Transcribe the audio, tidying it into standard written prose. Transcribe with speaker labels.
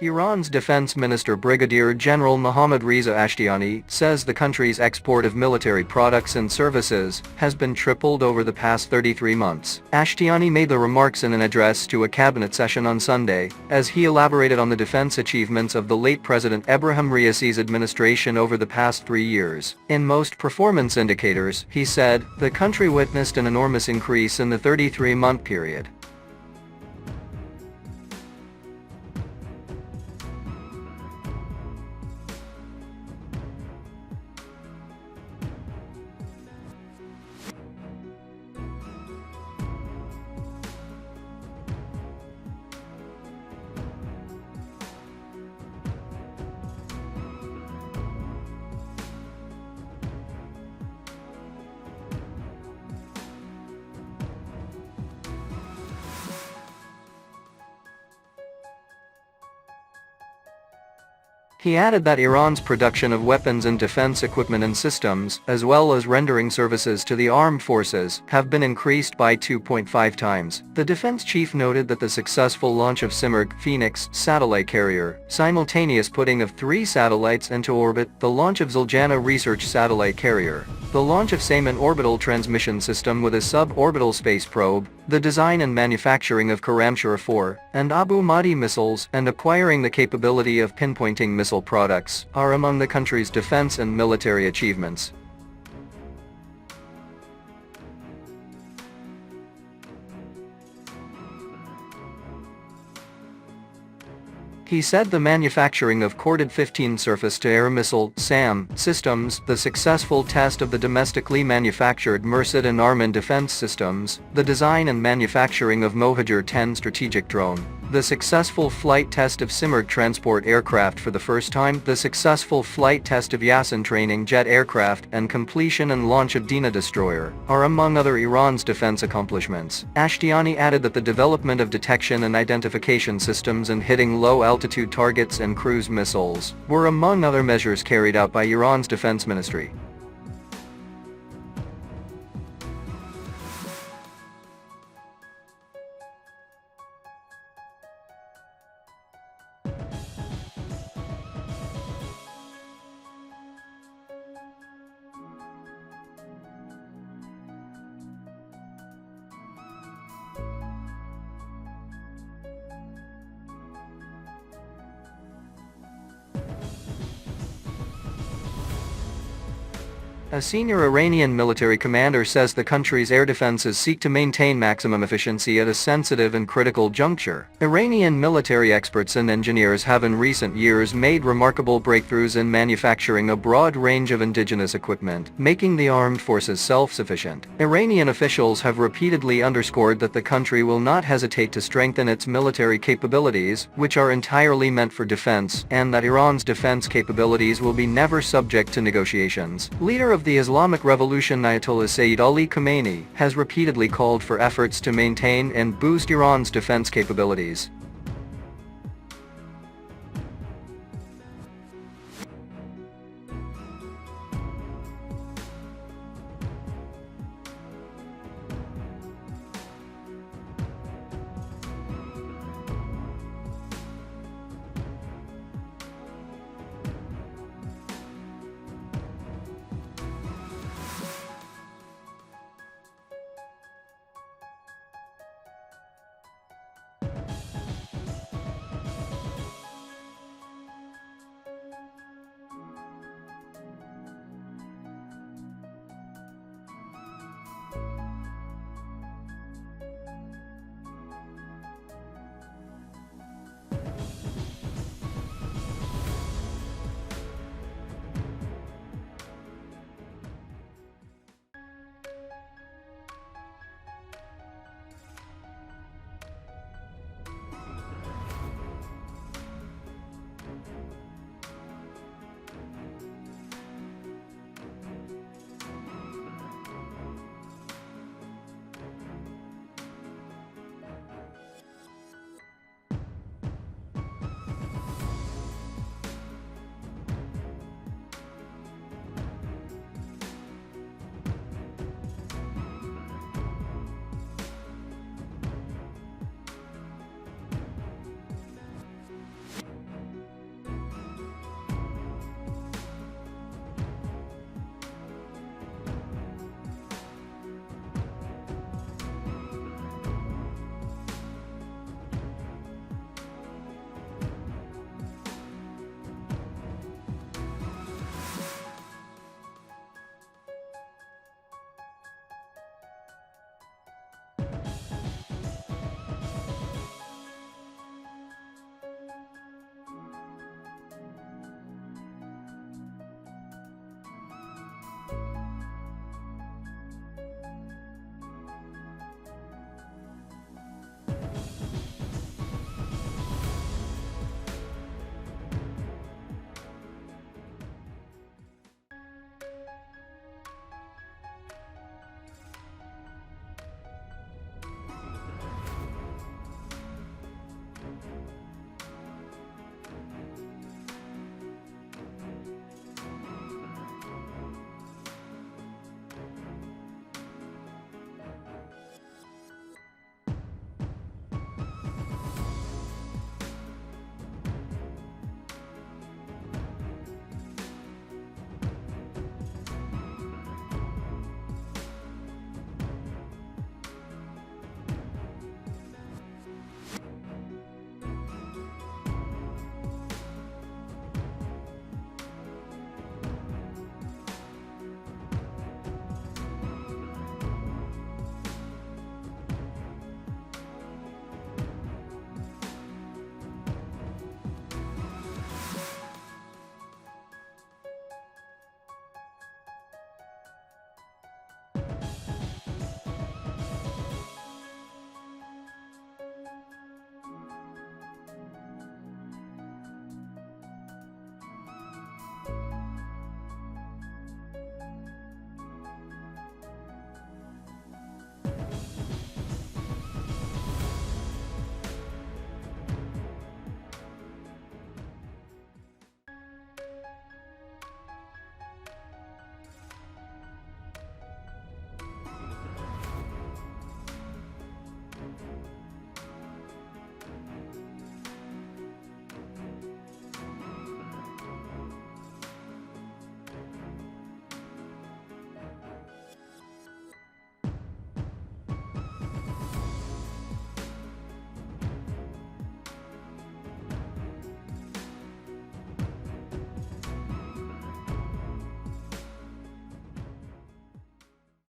Speaker 1: Iran's defense minister Brigadier General Mohammad Reza Ashtiani says the country's export of military products and services has been tripled over the past 33 months. Ashtiani made the remarks in an address to a cabinet session on Sunday, as he elaborated on the defense achievements of the late President Ebrahim Raisi's administration over the past 3 years. In most performance indicators, he said, the country witnessed an enormous increase in the 33-month period. He added that Iran's production of weapons and defense equipment and systems, as well as rendering services to the armed forces, have been increased by 2.5 times. The defense chief noted that the successful launch of Simurgh Phoenix satellite carrier, simultaneous putting of 3 satellites into orbit, the launch of Zuljanah research satellite carrier, the launch of Sayman orbital transmission system with a suborbital space probe, the design and manufacturing of Karamshura 4 and Abu Mahdi missiles, and acquiring the capability of pinpointing missile products, are among the country's defense and military achievements. He said the manufacturing of corded 15 surface-to-air missile (SAM) systems, the successful test of the domestically manufactured Merced and Armin defense systems, the design and manufacturing of Mohammad 10 strategic drone, the successful flight test of Simurgh transport aircraft for the first time, the successful flight test of Yasin training jet aircraft, and completion and launch of Dina destroyer, are among other Iran's defense accomplishments. Ashtiani added that the development of detection and identification systems and hitting low-altitude targets and cruise missiles were among other measures carried out by Iran's defense ministry. A senior Iranian military commander says the country's air defenses seek to maintain maximum efficiency at a sensitive and critical juncture. Iranian military experts and engineers have in recent years made remarkable breakthroughs in manufacturing a broad range of indigenous equipment, making the armed forces self-sufficient. Iranian officials have repeatedly underscored that the country will not hesitate to strengthen its military capabilities, which are entirely meant for defense, and that Iran's defense capabilities will be never subject to negotiations. Leader of the Islamic Revolution Ayatollah Sayyid Ali Khamenei has repeatedly called for efforts to maintain and boost Iran's defense capabilities.